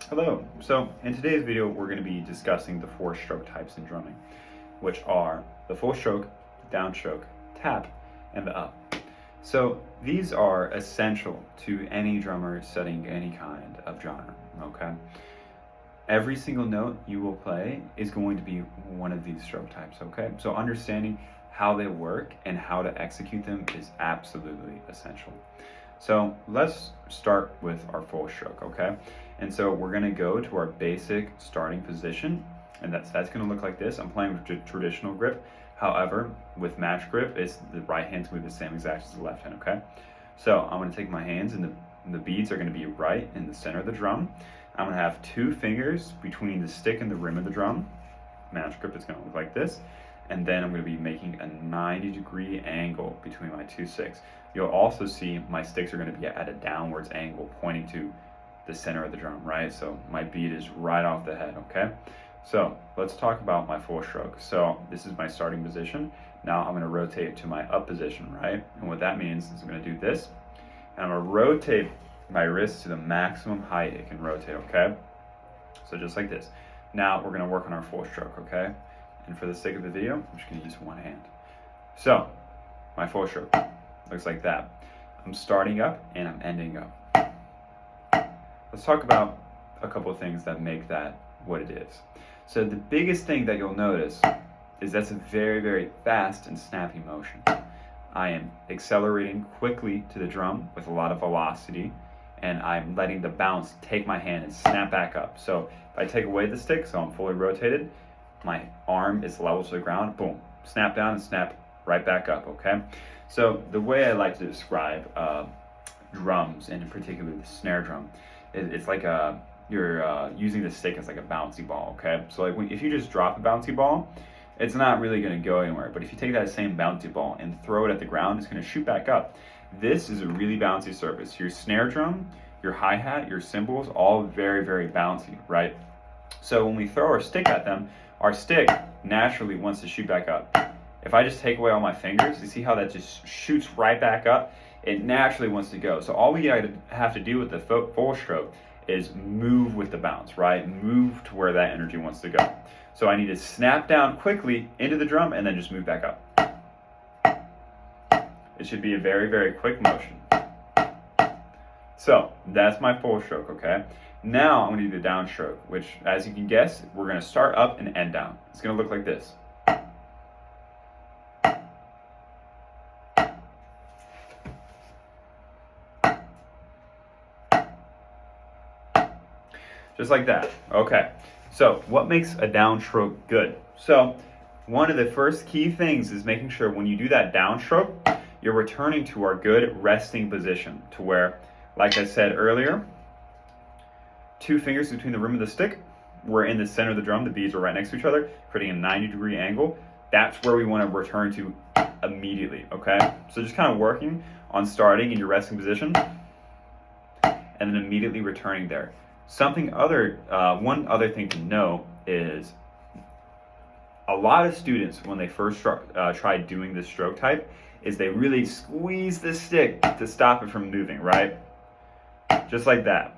Hello. So in today's video, we're going to be discussing the 4 stroke types in drumming, which are the full stroke, downstroke, tap, and the up. So these are essential to any drummer studying any kind of genre, okay? Every single note you will play is going to be one of these stroke types, okay? So understanding how they work and how to execute them is absolutely essential. So let's start with our full stroke, okay? And so we're gonna go to our basic starting position, and that's gonna look like this. I'm playing with traditional grip. However, with match grip, it's the right hand's gonna be the same exact as the left hand, okay? So I'm gonna take my hands and the beads are gonna be right in the center of the drum. I'm gonna have 2 fingers between the stick and the rim of the drum. Match grip is gonna look like this. And then I'm going to be making a 90-degree angle between my 2 sticks. You'll also see my sticks are going to be at a downwards angle pointing to the center of the drum, right? So my beat is right off the head, okay? So let's talk about my full stroke. So this is my starting position. Now I'm going to rotate to my up position, right? And what that means is I'm going to do this, and I'm going to rotate my wrist to the maximum height it can rotate, okay? So just like this. Now we're going to work on our full stroke, okay? And for the sake of the video, I'm just going to use one hand. So, my full stroke looks like that. I'm starting up and I'm ending up. Let's talk about a couple of things that make that what it is. So the biggest thing that you'll notice is that's a very, very fast and snappy motion. I am accelerating quickly to the drum with a lot of velocity, and I'm letting the bounce take my hand and snap back up. So if I take away the stick, so I'm fully rotated, my arm is level to the ground, boom, snap down and snap right back up, okay? So the way I like to describe drums, and in particular the snare drum, it's like you're using the stick as like a bouncy ball, okay? So like if you just drop a bouncy ball, it's not really gonna go anywhere, but if you take that same bouncy ball and throw it at the ground, it's gonna shoot back up. This is a really bouncy surface. Your snare drum, your hi-hat, your cymbals, all very, very bouncy, right? So when we throw our stick at them, our stick naturally wants to shoot back up. If I just take away all my fingers, you see how that just shoots right back up? It naturally wants to go. So all we have to do with the full stroke is move with the bounce, right? Move to where that energy wants to go. So I need to snap down quickly into the drum and then just move back up. It should be a very, very quick motion. So that's my full stroke, okay? Now I'm going to do the downstroke, which, as you can guess, we're going to start up and end down. It's going to look like this. Just like that. Okay. So what makes a downstroke good? So one of the first key things is making sure when you do that downstroke, you're returning to our good resting position to where, like I said earlier, 2 fingers between the rim of the stick. We're in the center of the drum. The beads are right next to each other, creating a 90-degree angle. That's where we want to return to immediately, okay? So just kind of working on starting in your resting position and then immediately returning there. One other thing to know is a lot of students, when they first try doing this stroke type, is they really squeeze the stick to stop it from moving, right? Just like that.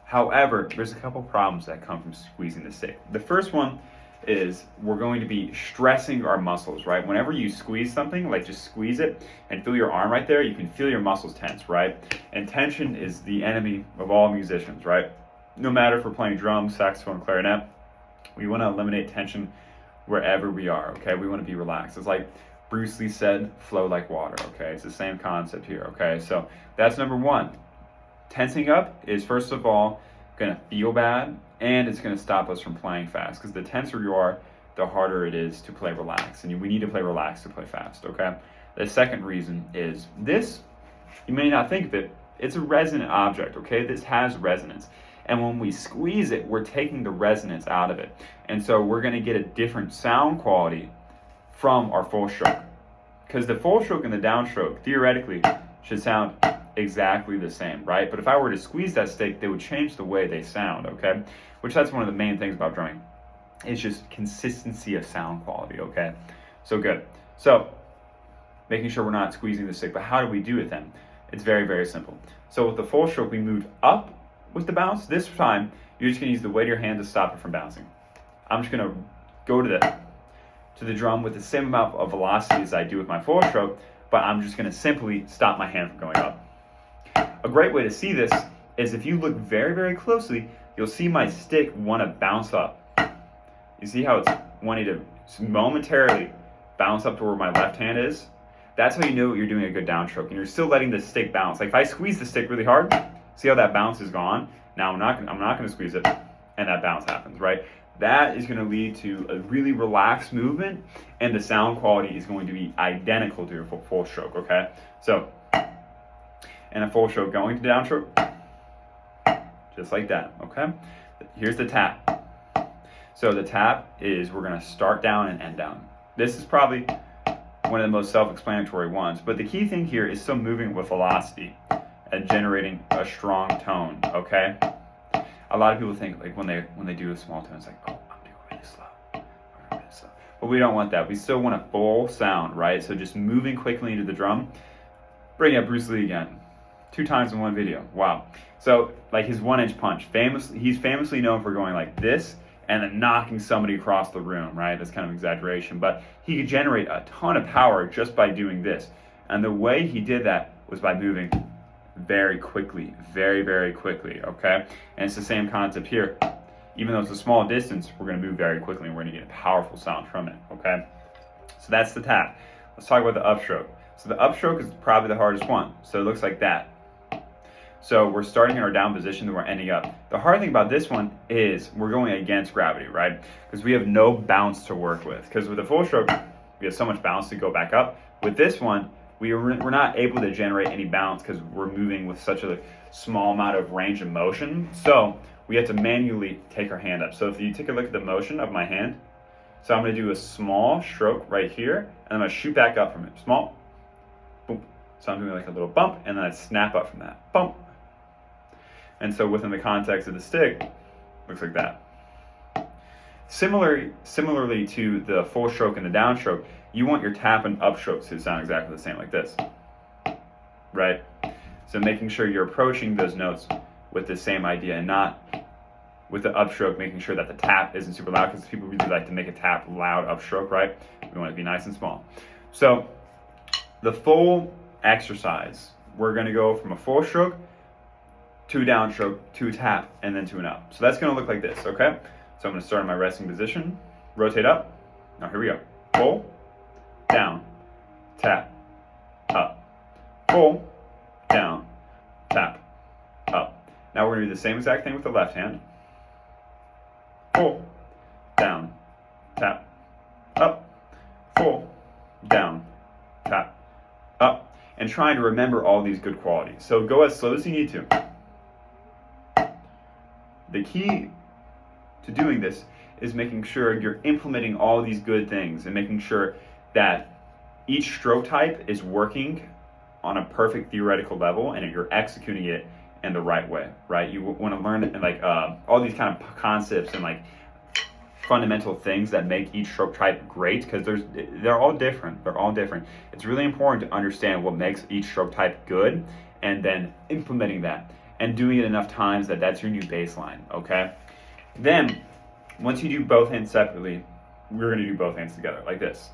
However, there's a couple problems that come from squeezing the stick. The first one is we're going to be stressing our muscles, right? Whenever you squeeze something, like just squeeze it and feel your arm right there, you can feel your muscles tense, right? And tension is the enemy of all musicians, right? No matter if we're playing drums, saxophone, clarinet, we want to eliminate tension wherever we are, okay? We want to be relaxed. It's like Bruce Lee said, flow like water, okay? It's the same concept here, okay? So that's number one. Tensing up is, first of all, going to feel bad, and it's going to stop us from playing fast, because the tenser you are, the harder it is to play relaxed, and we need to play relaxed to play fast, okay? The second reason is this, you may not think of it, it's a resonant object, okay? This has resonance, and when we squeeze it, we're taking the resonance out of it, and so we're going to get a different sound quality from our full stroke, because the full stroke and the downstroke, theoretically, should sound exactly the same, right? But if I were to squeeze that stick, they would change the way they sound, okay? Which that's one of the main things about drumming. It's just consistency of sound quality, okay? So good. So making sure we're not squeezing the stick, but how do we do it then? It's very, very simple. So with the full stroke, we moved up with the bounce. This time, you're just gonna use the weight of your hand to stop it from bouncing. I'm just gonna go to the drum with the same amount of velocity as I do with my full stroke, but I'm just gonna simply stop my hand from going up. A great way to see this is if you look very, very closely, you'll see my stick wanna bounce up. You see how it's wanting to momentarily bounce up to where my left hand is? That's how you know you're doing a good downstroke, and you're still letting the stick bounce. Like if I squeeze the stick really hard, see how that bounce is gone? Now I'm not gonna squeeze it, and that bounce happens, right? That is gonna lead to a really relaxed movement, and the sound quality is going to be identical to your full stroke, okay? So, and a full stroke going to downstroke, just like that, okay? Here's the tap. So the tap is, we're gonna start down and end down. This is probably one of the most self-explanatory ones, but the key thing here is still moving with velocity and generating a strong tone, okay? A lot of people think like when they do a small tone, it's like, oh, I'm doing really slow. But we don't want that. We still want a full sound, right? So just moving quickly into the drum. Bring up Bruce Lee again. 2 times in one video. Wow. So like his 1-inch punch, he's famously known for going like this and then knocking somebody across the room, right? That's kind of exaggeration, but he could generate a ton of power just by doing this. And the way he did that was by moving very quickly, very, very quickly, okay? And it's the same concept here. Even though it's a small distance, we're gonna move very quickly and we're gonna get a powerful sound from it, okay? So that's the tap. Let's talk about the upstroke. So the upstroke is probably the hardest one. So it looks like that. So we're starting in our down position and we're ending up. The hard thing about this one is we're going against gravity, right? Because we have no bounce to work with. Because with the full stroke, we have so much bounce to go back up. With this one, we're not able to generate any bounce because we're moving with such a small amount of range of motion. So we have to manually take our hand up. So if you take a look at the motion of my hand, so I'm gonna do a small stroke right here, and I'm gonna shoot back up from it. Small, boom. So I'm doing like a little bump, and then I snap up from that, bump. And so within the context of the stick, looks like that. Similarly to the full stroke and the downstroke, you want your tap and upstrokes to sound exactly the same, like this, right? So making sure you're approaching those notes with the same idea and not with the upstroke, making sure that the tap isn't super loud, because people really like to make a tap loud upstroke, right? We want it to be nice and small. So the full exercise, we're gonna go from a full stroke to a downstroke, to a tap, and then to an up. So that's gonna look like this, okay? So I'm gonna start in my resting position, rotate up. Now here we go. Full, down, tap, up. Full, down, tap, up. Now we're gonna do the same exact thing with the left hand. Full, down, tap, up. Full, down, tap, up. And trying to remember all these good qualities. So go as slow as you need to. The key to doing this is making sure you're implementing all these good things and making sure that each stroke type is working on a perfect theoretical level and you're executing it in the right way, right? You want to learn like all these kind of concepts and like fundamental things that make each stroke type great, because they're all different. They're all different. It's really important to understand what makes each stroke type good and then implementing that and doing it enough times that that's your new baseline, okay? Then, once you do both hands separately, we're gonna do both hands together, like this.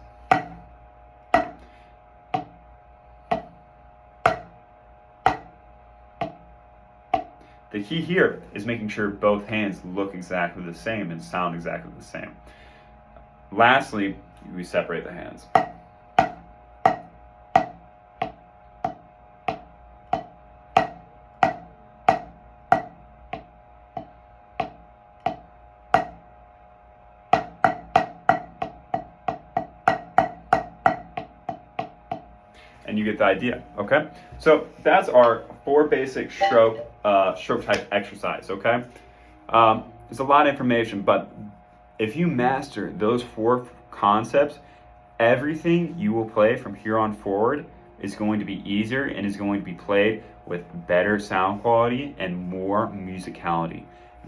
The key here is making sure both hands look exactly the same and sound exactly the same. Lastly, we separate the hands. And you get the idea, okay? So that's our 4 basic stroke type exercise, okay? There's a lot of information, but if you master those 4 concepts, everything you will play from here on forward is going to be easier and is going to be played with better sound quality and more musicality.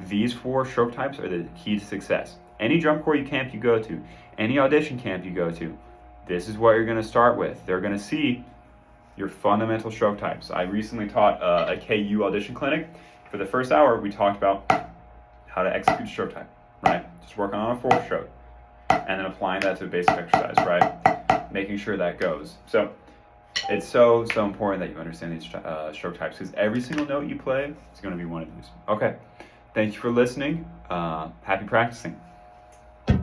These 4 stroke types are the key to success. Any drum corps camp you go to, any audition camp you go to, this is what you're going to start with. They're going to see your fundamental stroke types. I recently taught a KU audition clinic, For the first hour, we talked about how to execute stroke type, right? Just working on a 4-stroke, and then applying that to a basic exercise, right? Making sure that goes. So it's so important that you understand these stroke types, because every single note you play is going to be one of these. Okay, thank you for listening. Happy practicing.